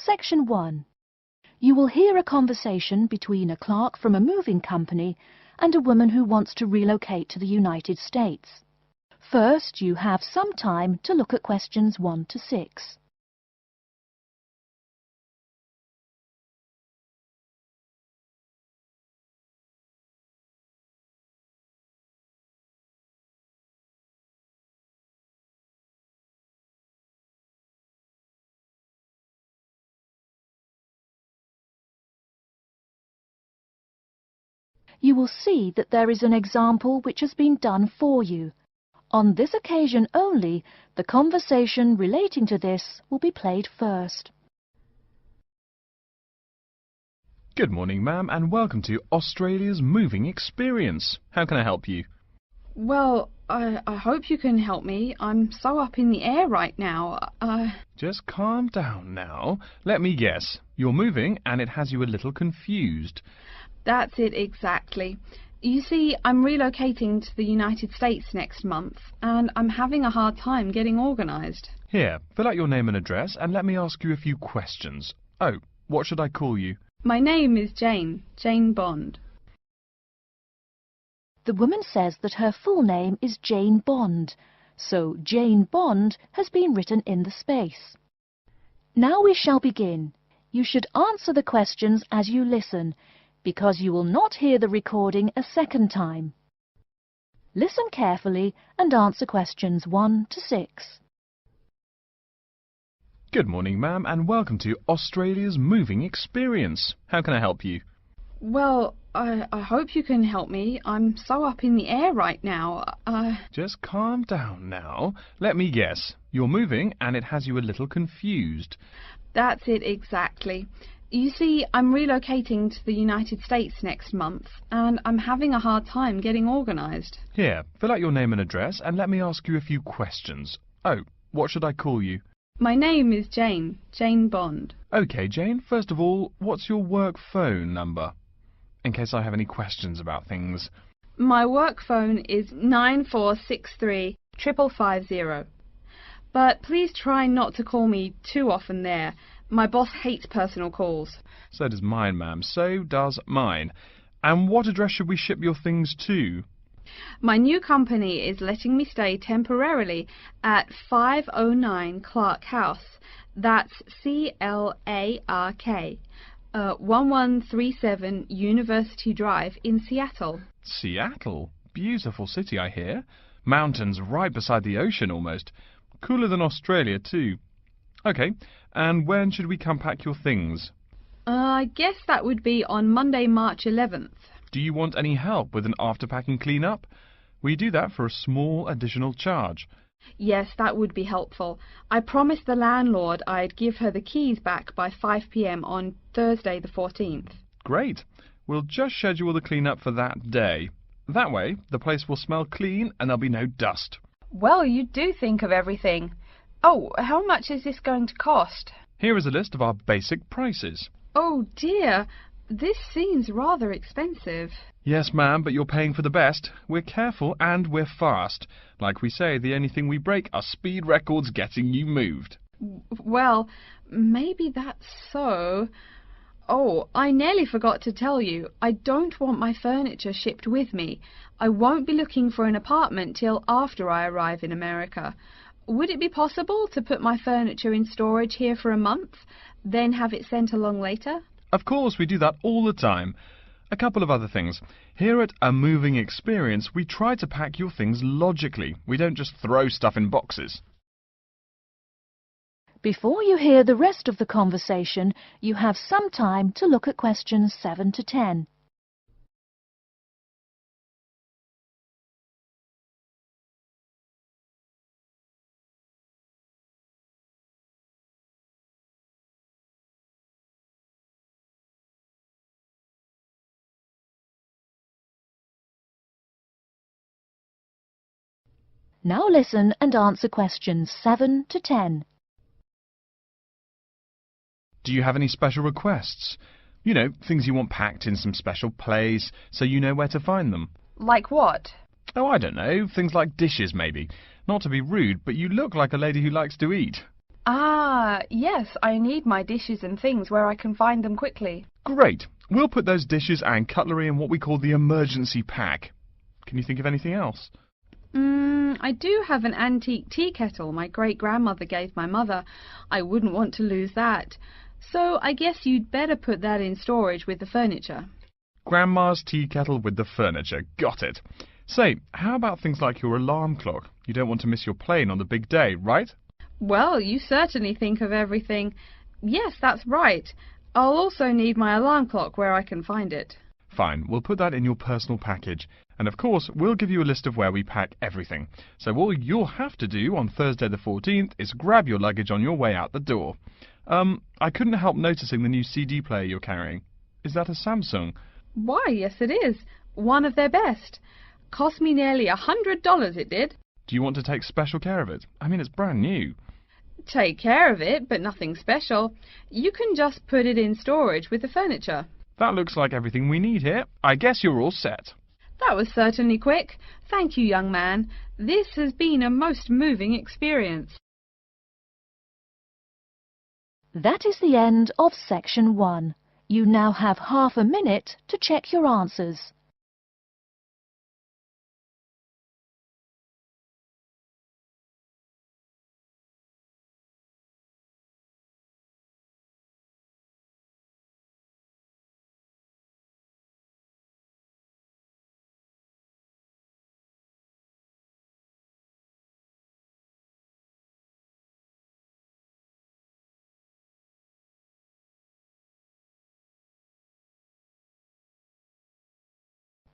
Section 1. You will hear a conversation between a clerk from a moving company and a woman who wants to relocate to the United States. First, you have some time to look at questions 1 to 6. You will see that there is an example which has been done for you. On this occasion only, the conversation relating to this will be played first. Good morning, ma'am, and welcome to Australia's moving experience. How can I help you? Well, I hope you can help me. I'm so up in the air right now. Just calm down now. Let me guess. You're moving and it has you a little confused. That's it exactly. You see, I'm relocating to the United States next month, and I'm having a hard time getting organised. Here, fill out your name and address and let me ask you a few questions. Oh, what should I call you? My name is Jane Bond. The woman says that her full name is Jane Bond, so Jane Bond has been written in the space. Now we shall begin. You should answer the questions as you listen, because you will not hear the recording a second time. Listen carefully and answer questions 1 to 6. Good morning, ma'am, and welcome to Australia's moving experience. How can I help you? Well, I hope you can help me. I'm so up in the air right now. Just calm down now. Let me guess. You're moving and it has you a little confused. That's it exactly. You see, I'm relocating to the United States next month, and I'm having a hard time getting organised. Here, fill out your name and address and let me ask you a few questions. Oh, what should I call you? My name is Jane Bond. OK, Jane, first of all, what's your work phone number? In case I have any questions about things. My work phone is 9463 550. But please try not to call me too often there. My boss hates personal calls. So does mine, ma'am. So does mine. And what address should we ship your things to? My new company is letting me stay temporarily at 509 Clark House. That's CLARK, 1137 University Drive in Seattle. Seattle? Beautiful city, I hear. Mountains right beside the ocean almost. Cooler than Australia, too. OK, and when should we come pack your things? I guess that would be on Monday, March 11th. Do you want any help with an after-packing clean-up? We do that for a small additional charge. Yes, that would be helpful. I promised the landlord I'd give her the keys back by 5 p.m. on Thursday the 14th. Great. We'll just schedule the clean-up for that day. That way, the place will smell clean and there'll be no dust. Well, you do think of everything. Oh, how much is this going to cost? Here is a list of our basic prices. Oh dear, this seems rather expensive. Yes, ma'am, but you're paying for the best. We're careful and we're fast. Like we say, the only thing we break are speed records getting you moved. Well, maybe that's so. Oh, I nearly forgot to tell you. I don't want my furniture shipped with me. I won't be looking for an apartment till after I arrive in America. Would it be possible to put my furniture in storage here for a month, then have it sent along later? Of course, we do that all the time. A couple of other things. Here at A Moving Experience, we try to pack your things logically. We don't just throw stuff in boxes. Before you hear the rest of the conversation, you have some time to look at questions 7 to 10. Now listen and answer questions 7 to 10. Do you have any special requests? You know, things you want packed in some special place, so you know where to find them. Like what? Oh, I don't know. Things like dishes, maybe. Not to be rude, but you look like a lady who likes to eat. Ah, yes, I need my dishes and things where I can find them quickly. Great. We'll put those dishes and cutlery in what we call the emergency pack. Can you think of anything else? I do have an antique tea kettle my great-grandmother gave my mother. I wouldn't want to lose that. So I guess you'd better put that in storage with the furniture. Grandma's tea kettle with the furniture. Got it. Say, how about things like your alarm clock? You don't want to miss your plane on the big day, right? Well, you certainly think of everything. Yes, that's right. I'll also need my alarm clock where I can find it. Fine, we'll put that in your personal package. And of course, we'll give you a list of where we pack everything. So all you'll have to do on Thursday the 14th is grab your luggage on your way out the door. I couldn't help noticing the new CD player you're carrying. Is that a Samsung? Why, yes it is. One of their best. Cost me nearly $100, it did. Do you want to take special care of it? I mean, it's brand new. Take care of it, but nothing special. You can just put it in storage with the furniture. That looks like everything we need here. I guess you're all set. That was certainly quick. Thank you, young man. This has been a most moving experience. That is the end of section 1. You now have half a minute to check your answers.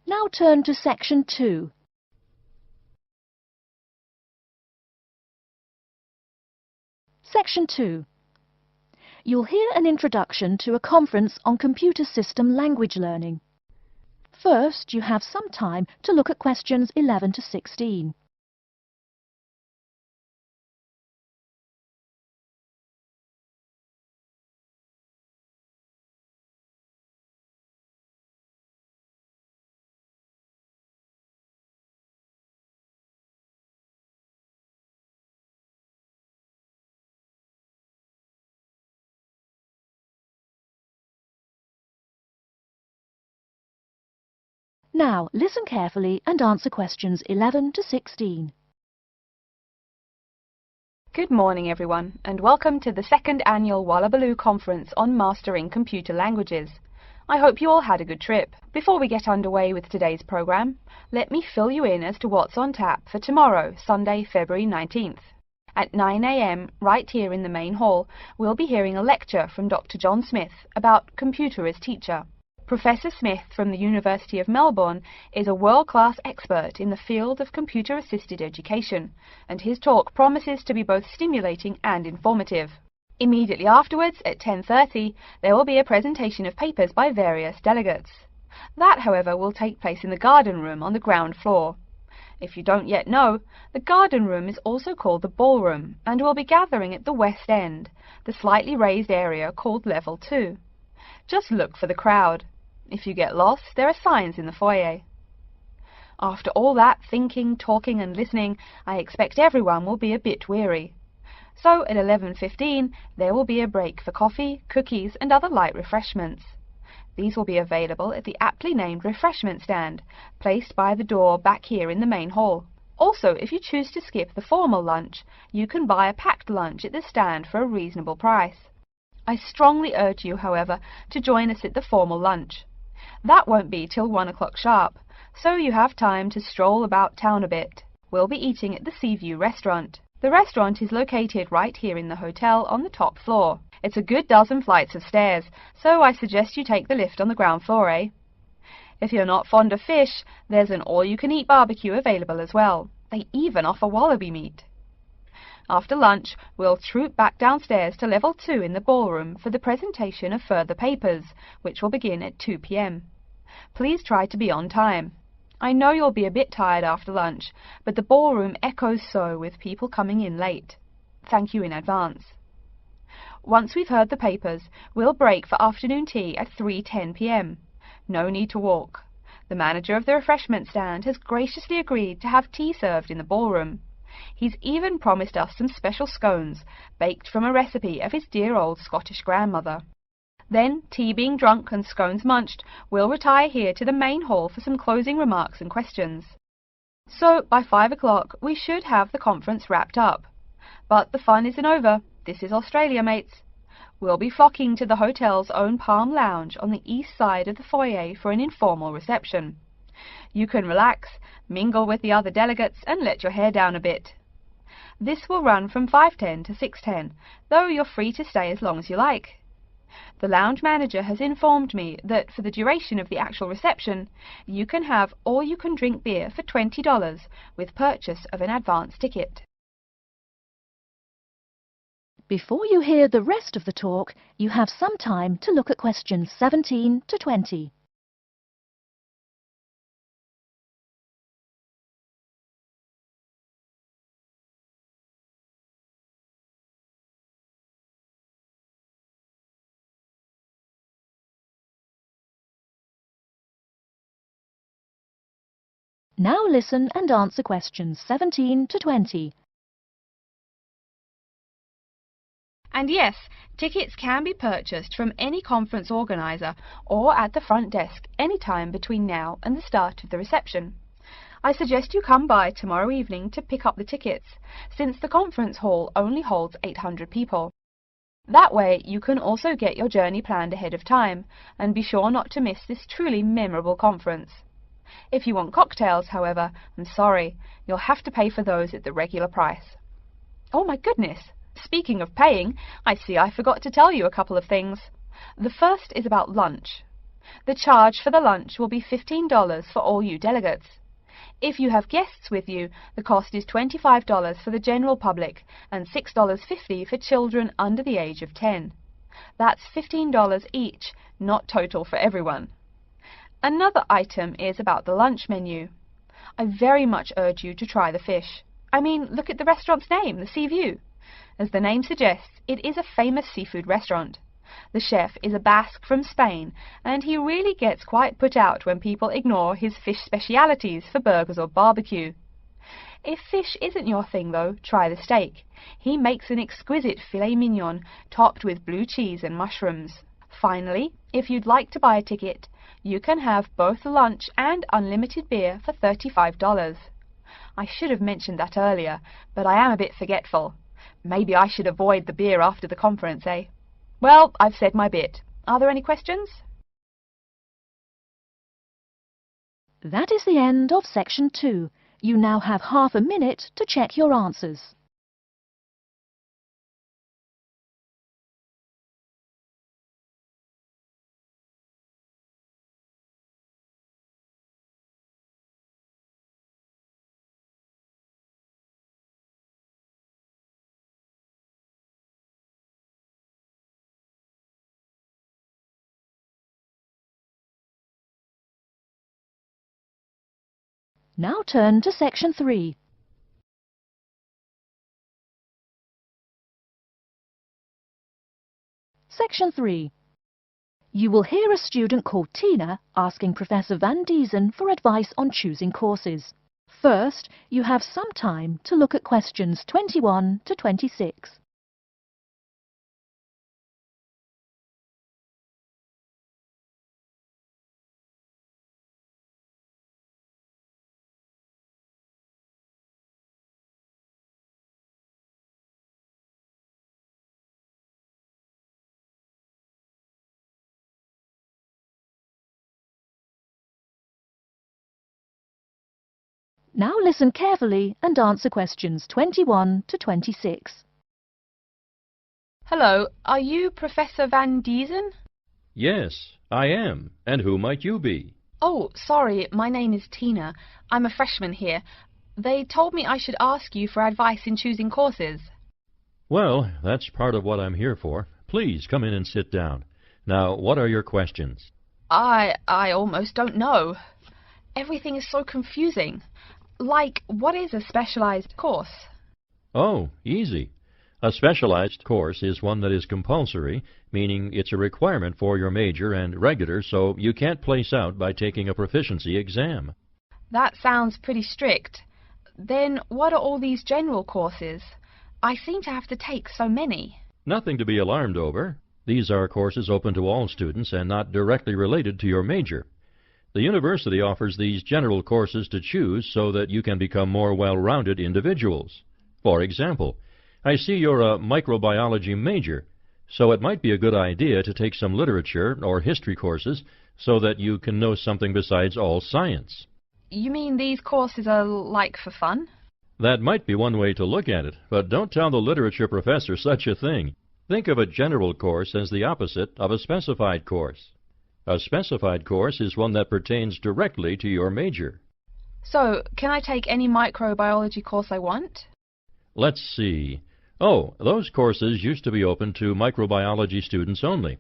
Now turn to section 2. Section 2. You'll hear an introduction to a conference on computer system language learning. First, you have some time to look at questions 11 to 16. Now, listen carefully and answer questions 11 to 16. Good morning, everyone, and welcome to the second annual Wallabaloo Conference on Mastering Computer Languages. I hope you all had a good trip. Before we get underway with today's program, let me fill you in as to what's on tap for tomorrow, Sunday, February 19th. At 9 a.m., right here in the main hall, we'll be hearing a lecture from Dr. John Smith about computer as teacher. Professor Smith from the University of Melbourne is a world-class expert in the field of computer-assisted education, and his talk promises to be both stimulating and informative. Immediately afterwards, at 10:30, there will be a presentation of papers by various delegates. That, however, will take place in the garden room on the ground floor. If you don't yet know, the garden room is also called the ballroom, and will be gathering at the west end, the slightly raised area called Level 2. Just look for the crowd. If you get lost, there are signs in the foyer. After all that thinking, talking and listening, I expect everyone will be a bit weary. So at 11:15, there will be a break for coffee, cookies and other light refreshments. These will be available at the aptly named refreshment stand, placed by the door back here in the main hall. Also, if you choose to skip the formal lunch, you can buy a packed lunch at the stand for a reasonable price. I strongly urge you, however, to join us at the formal lunch. That won't be till 1 o'clock sharp, so you have time to stroll about town a bit. We'll be eating at the Seaview restaurant. The restaurant is located right here in the hotel on the top floor. It's a good dozen flights of stairs, so I suggest you take the lift on the ground floor, eh? If you're not fond of fish, there's an all-you-can-eat barbecue available as well. They even offer wallaby meat. After lunch, we'll troop back downstairs to Level 2 in the ballroom for the presentation of further papers, which will begin at 2 p.m. Please try to be on time. I know you'll be a bit tired after lunch, but the ballroom echoes so with people coming in late. Thank you in advance. Once we've heard the papers, we'll break for afternoon tea at 3:10 p.m. No need to walk. The manager of the refreshment stand has graciously agreed to have tea served in the ballroom. He's even promised us some special scones, baked from a recipe of his dear old Scottish grandmother. Then, tea being drunk and scones munched, we'll retire here to the main hall for some closing remarks and questions. So, by 5 o'clock, we should have the conference wrapped up. But the fun isn't over. This is Australia, mates. We'll be flocking to the hotel's own Palm Lounge on the east side of the foyer for an informal reception. You can relax, mingle with the other delegates, and let your hair down a bit. This will run from 5:10 to 6:10, though you're free to stay as long as you like. The lounge manager has informed me that for the duration of the actual reception, you can have all-you-can-drink beer for $20 with purchase of an advance ticket. Before you hear the rest of the talk, you have some time to look at questions 17 to 20. Now listen and answer questions 17 to 20. And yes, tickets can be purchased from any conference organizer or at the front desk any time between now and the start of the reception. I suggest you come by tomorrow evening to pick up the tickets, since the conference hall only holds 800 people. That way you can also get your journey planned ahead of time and be sure not to miss this truly memorable conference. If you want cocktails, however, I'm sorry, you'll have to pay for those at the regular price. Oh my goodness! Speaking of paying, I see I forgot to tell you a couple of things. The first is about lunch. The charge for the lunch will be $15 for all you delegates. If you have guests with you, the cost is $25 for the general public and $6.50 for children under the age of 10. That's $15 each, not total for everyone. Another item is about the lunch menu. I very much urge you to try the fish. I mean, look at the restaurant's name, the Sea View. As the name suggests, it is a famous seafood restaurant. The chef is a Basque from Spain, and he really gets quite put out when people ignore his fish specialities for burgers or barbecue. If fish isn't your thing, though, try the steak. He makes an exquisite filet mignon topped with blue cheese and mushrooms. Finally, if you'd like to buy a ticket, you can have both lunch and unlimited beer for $35. I should have mentioned that earlier, but I am a bit forgetful. Maybe I should avoid the beer after the conference, eh? Well, I've said my bit. Are there any questions? That is the end of section 2. You now have half a minute to check your answers. Now turn to section 3. Section 3. You will hear a student called Tina asking Professor Van Diezen for advice on choosing courses. First, you have some time to look at questions 21 to 26. Now listen carefully and answer questions 21 to 26. Hello, are you Professor Van Diezen? Yes, I am. And who might you be? Oh, sorry, my name is Tina. I'm a freshman here. They told me I should ask you for advice in choosing courses. Well, that's part of what I'm here for. Please come in and sit down. Now, what are your questions? I almost don't know. Everything is so confusing. Like, what is a specialized course? Oh, easy. A specialized course is one that is compulsory, meaning it's a requirement for your major, and regular, so you can't place out by taking a proficiency exam. That sounds pretty strict. Then what are all these general courses? I seem to have to take so many. Nothing to be alarmed over. These are courses open to all students and not directly related to your major. The university offers these general courses to choose so that you can become more well-rounded individuals. For example, I see you're a microbiology major, so it might be a good idea to take some literature or history courses so that you can know something besides all science. You mean these courses are like for fun? That might be one way to look at it, but don't tell the literature professor such a thing. Think of a general course as the opposite of a specified course. A specified course is one that pertains directly to your major. So, can I take any microbiology course I want? Let's see. Oh, those courses used to be open to microbiology students only.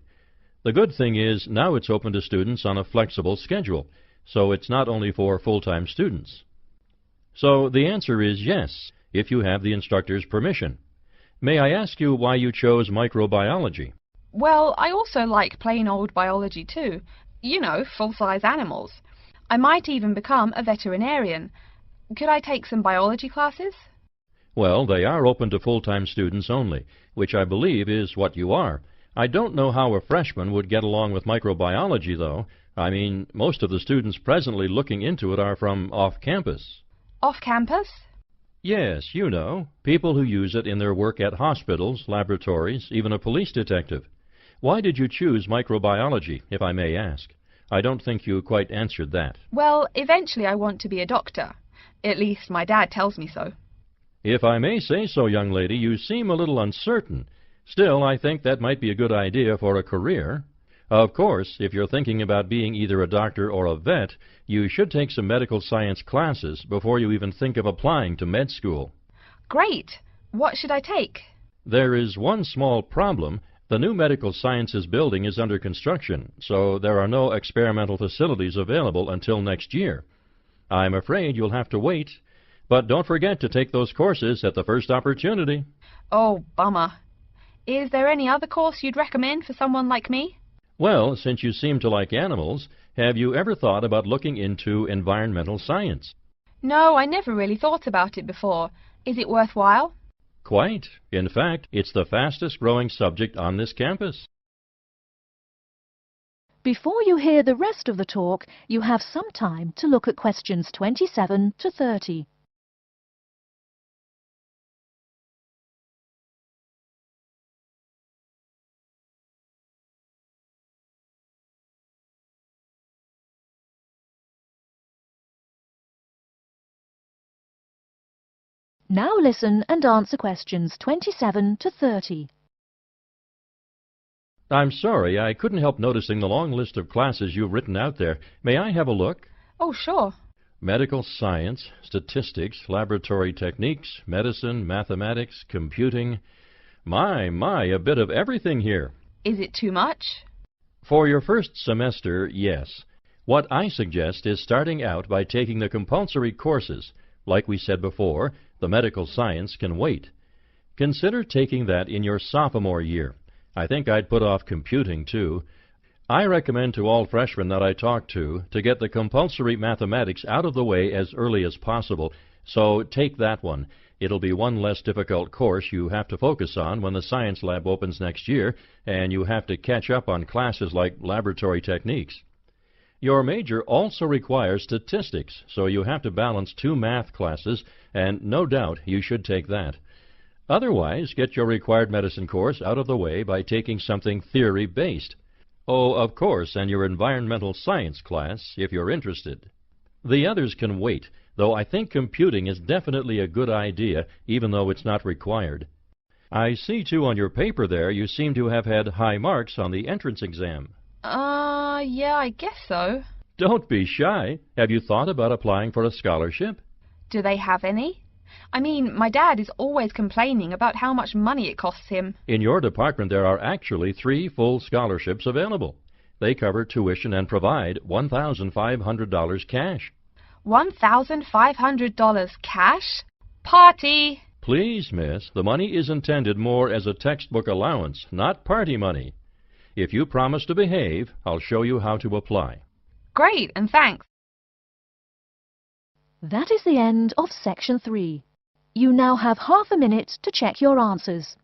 The good thing is now it's open to students on a flexible schedule, so it's not only for full-time students. So the answer is yes, if you have the instructor's permission. May I ask you why you chose microbiology? Well, I also like plain old biology too. You know, full-size animals. I might even become a veterinarian. Could I take some biology classes? Well, they are open to full-time students only, which I believe is what you are. I don't know how a freshman would get along with microbiology, though. I mean, most of the students presently looking into it are from off-campus. Off-campus? Yes, you know, people who use it in their work at hospitals, laboratories, even a police detective. Why did you choose microbiology, if I may ask? I don't think you quite answered that. Well, eventually I want to be a doctor. At least my dad tells me so. If I may say so, young lady, you seem a little uncertain. Still, I think that might be a good idea for a career. Of course, if you're thinking about being either a doctor or a vet, you should take some medical science classes before you even think of applying to med school. Great! What should I take? There is one small problem. The new medical sciences building is under construction, so there are no experimental facilities available until next year. I'm afraid you'll have to wait. But don't forget to take those courses at the first opportunity. Oh, bummer. Is there any other course you'd recommend for someone like me? Well, since you seem to like animals, have you ever thought about looking into environmental science? No, I never really thought about it before. Is it worthwhile? Quite. In fact, it's the fastest growing subject on this campus. Before you hear the rest of the talk, you have some time to look at questions 27 to 30. Now listen and answer questions 27 to 30. I'm sorry, I couldn't help noticing the long list of classes you've written out there. May I have a look? Oh, sure. Medical science, statistics, laboratory techniques, medicine, mathematics, computing. My, a bit of everything here. Is it too much? For your first semester, yes. What I suggest is starting out by taking the compulsory courses. Like we said before, the medical science can wait. Consider taking that in your sophomore year. I think I'd put off computing, too. I recommend to all freshmen that I talk to get the compulsory mathematics out of the way as early as possible, so take that one. It'll be one less difficult course you have to focus on when the science lab opens next year, and you have to catch up on classes like laboratory techniques. Your major also requires statistics, so you have to balance 2 math classes, and no doubt you should take that. Otherwise, get your required medicine course out of the way by taking something theory-based. Oh, of course, and your environmental science class, if you're interested. The others can wait, though I think computing is definitely a good idea, even though it's not required. I see, too, on your paper there, you seem to have had high marks on the entrance exam. Yeah, I guess so. Don't be shy. Have you thought about applying for a scholarship? Do they have any? I mean, my dad is always complaining about how much money it costs him. In your department, there are actually 3 full scholarships available. They cover tuition and provide $1,500 cash. $1,500 cash? Party! Please, miss, the money is intended more as a textbook allowance, not party money. If you promise to behave, I'll show you how to apply. Great, and thanks. That is the end of section 3. You now have half a minute to check your answers.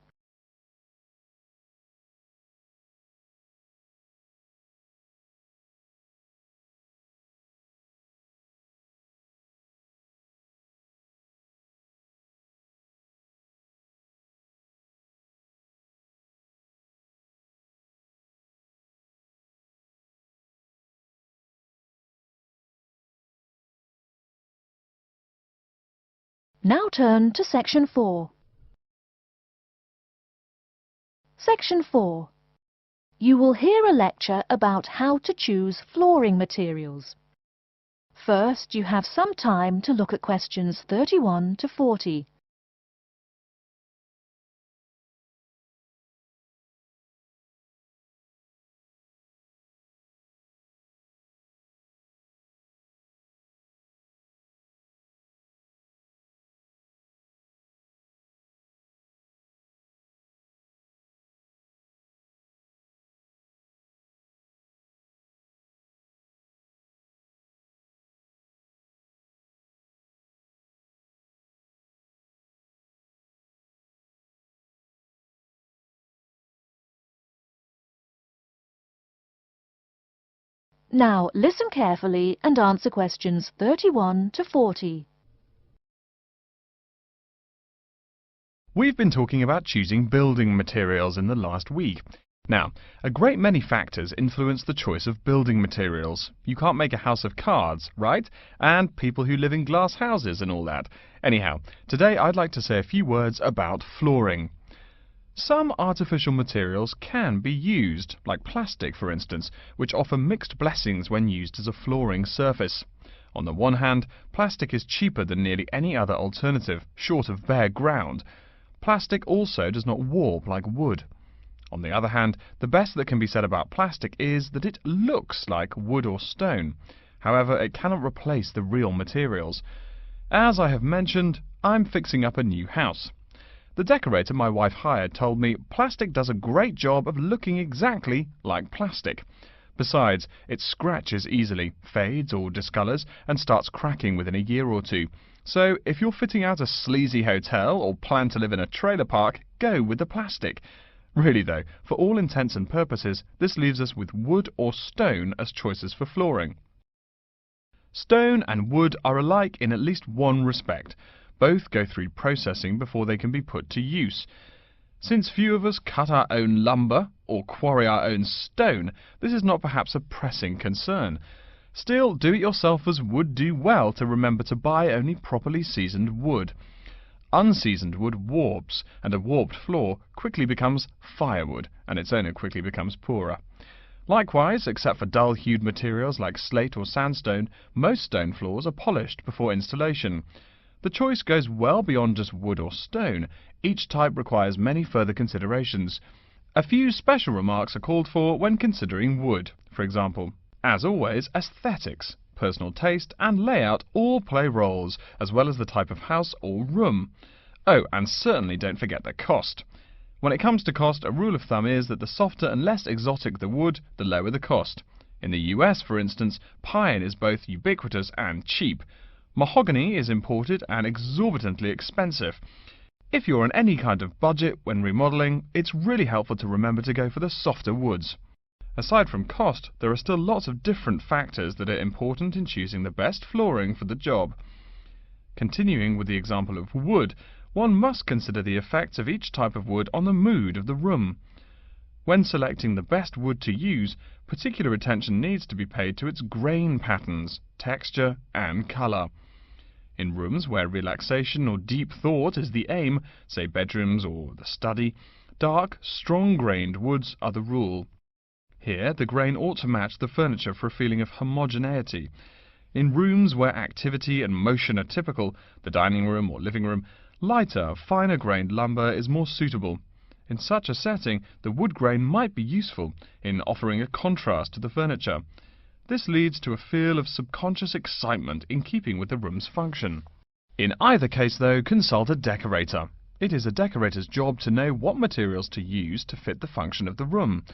Now turn to section 4. Section 4. You will hear a lecture about how to choose flooring materials. First, you have some time to look at questions 31 to 40. Now listen carefully and answer questions 31 to 40. We've been talking about choosing building materials in the last week. Now, a great many factors influence the choice of building materials. You can't make a house of cards, right? And people who live in glass houses and all that. Anyhow, today I'd like to say a few words about flooring. Some artificial materials can be used, like plastic for instance, which offer mixed blessings when used as a flooring surface. On the one hand, plastic is cheaper than nearly any other alternative, short of bare ground. Plastic also does not warp like wood. On the other hand, the best that can be said about plastic is that it looks like wood or stone. However, it cannot replace the real materials. As I have mentioned, I'm fixing up a new house. The decorator my wife hired told me plastic does a great job of looking exactly like plastic. Besides, it scratches easily, fades or discolours, and starts cracking within a year or two. So, if you're fitting out a sleazy hotel or plan to live in a trailer park, go with the plastic. Really though, for all intents and purposes, this leaves us with wood or stone as choices for flooring. Stone and wood are alike in at least one respect. Both go through processing before they can be put to use. Since few of us cut our own lumber or quarry our own stone, this is not perhaps a pressing concern. Still, do-it-yourselfers would do well to remember to buy only properly seasoned wood. Unseasoned wood warps, and a warped floor quickly becomes firewood, and its owner quickly becomes poorer. Likewise, except for dull-hued materials like slate or sandstone, most stone floors are polished before installation. The choice goes well beyond just wood or stone. Each type requires many further considerations. A few special remarks are called for when considering wood. For example, as always, aesthetics, personal taste and layout all play roles, as well as the type of house or room. Oh, and certainly don't forget the cost. When it comes to cost, a rule of thumb is that the softer and less exotic the wood, the lower the cost. In the US, for instance, pine is both ubiquitous and cheap. Mahogany is imported and exorbitantly expensive. If you're on any kind of budget when remodeling, it's really helpful to remember to go for the softer woods. Aside from cost, there are still lots of different factors that are important in choosing the best flooring for the job. Continuing with the example of wood, one must consider the effects of each type of wood on the mood of the room. When selecting the best wood to use, particular attention needs to be paid to its grain patterns, texture and colour. In rooms where relaxation or deep thought is the aim, say bedrooms or the study, dark, strong-grained woods are the rule. Here, the grain ought to match the furniture for a feeling of homogeneity. In rooms where activity and motion are typical, the dining room or living room, lighter, finer-grained lumber is more suitable. In such a setting, the wood grain might be useful in offering a contrast to the furniture. This leads to a feel of subconscious excitement in keeping with the room's function. In either case, though, consult a decorator. It is a decorator's job to know what materials to use to fit the function of the room.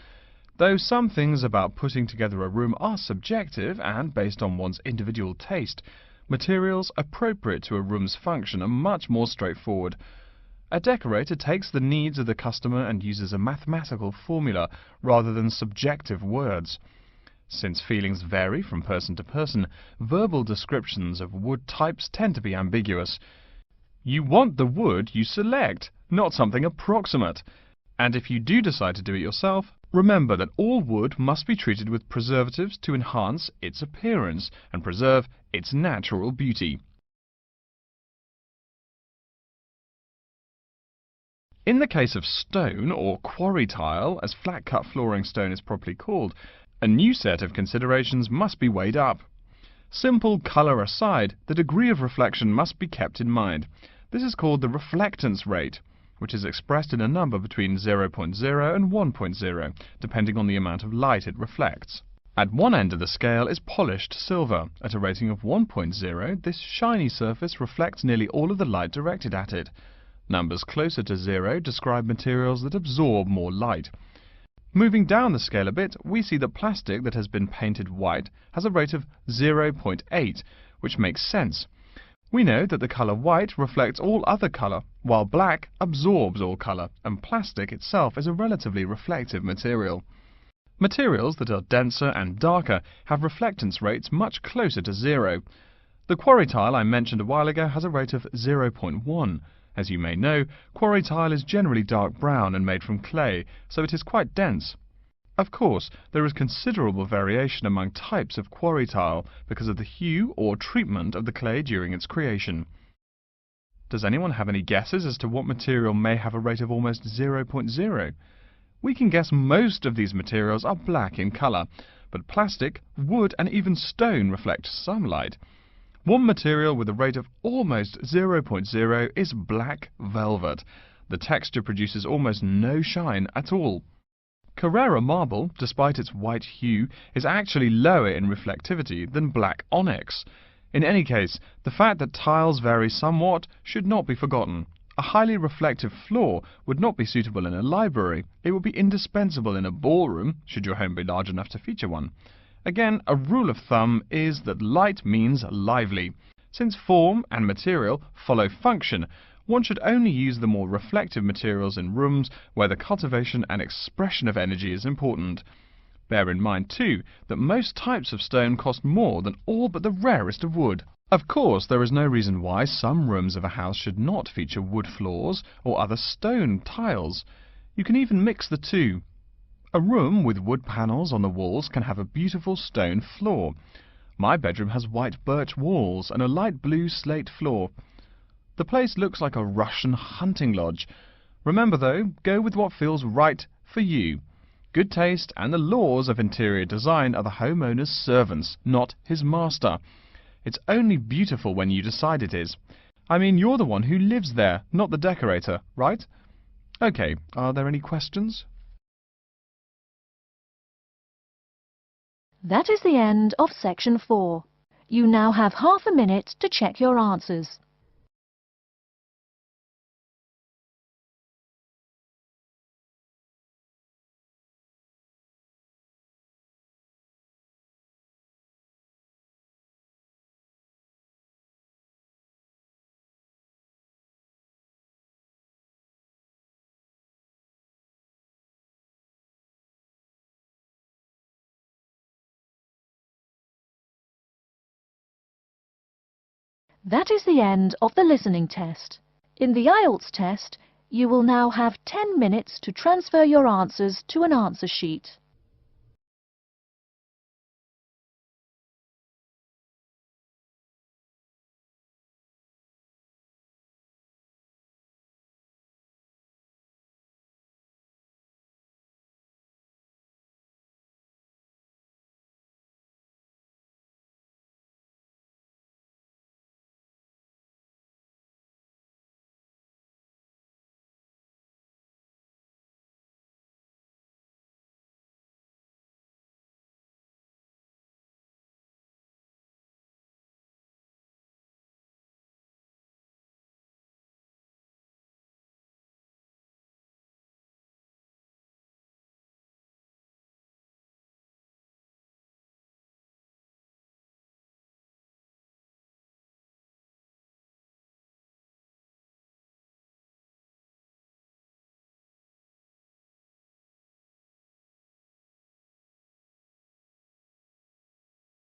Though some things about putting together a room are subjective and based on one's individual taste, Materials appropriate to a room's function are much more straightforward. A decorator takes the needs of the customer and uses a mathematical formula rather than subjective words. Since feelings vary from person to person, verbal descriptions of wood types tend to be ambiguous. You want the wood you select, not something approximate. And if you do decide to do it yourself, remember that all wood must be treated with preservatives to enhance its appearance and preserve its natural beauty. In the case of stone, or quarry tile, as flat-cut flooring stone is properly called, a new set of considerations must be weighed up. Simple colour aside, the degree of reflection must be kept in mind. This is called the reflectance rate, which is expressed in a number between 0.0 and 1.0, depending on the amount of light it reflects. At one end of the scale is polished silver. At a rating of 1.0, this shiny surface reflects nearly all of the light directed at it. Numbers closer to 0 describe materials that absorb more light. Moving down the scale a bit, we see that plastic that has been painted white has a rate of 0.8, which makes sense. We know that the colour white reflects all other colour, while black absorbs all colour, and plastic itself is a relatively reflective material. Materials that are denser and darker have reflectance rates much closer to 0. The quarry tile I mentioned a while ago has a rate of 0.1. As you may know, quarry tile is generally dark brown and made from clay, so it is quite dense. Of course, there is considerable variation among types of quarry tile because of the hue or treatment of the clay during its creation. Does anyone have any guesses as to what material may have a rate of almost 0.0? We can guess most of these materials are black in colour, but plastic, wood and even stone reflect some light. One material with a rate of almost 0.0 is black velvet. The texture produces almost no shine at all. Carrara marble, despite its white hue, is actually lower in reflectivity than black onyx. In any case, the fact that tiles vary somewhat should not be forgotten. A highly reflective floor would not be suitable in a library. It would be indispensable in a ballroom, should your home be large enough to feature one. Again, a rule of thumb is that light means lively. Since form and material follow function, one should only use the more reflective materials in rooms where the cultivation and expression of energy is important. Bear in mind, too, that most types of stone cost more than all but the rarest of wood. Of course, there is no reason why some rooms of a house should not feature wood floors or other stone tiles. You can even mix the two. A room with wood panels on the walls can have a beautiful stone floor. My bedroom has white birch walls and a light blue slate floor. The place looks like a Russian hunting lodge. Remember though, go with what feels right for you. Good taste and the laws of interior design are the homeowner's servants, not his master. It's only beautiful when you decide it is. I mean, you're the one who lives there, not the decorator, right? Okay, are there any questions? That is the end of section 4. You now have half a minute to check your answers. That is the end of the listening test. In the Ielts test, you will now have 10 minutes to transfer your answers to an answer sheet.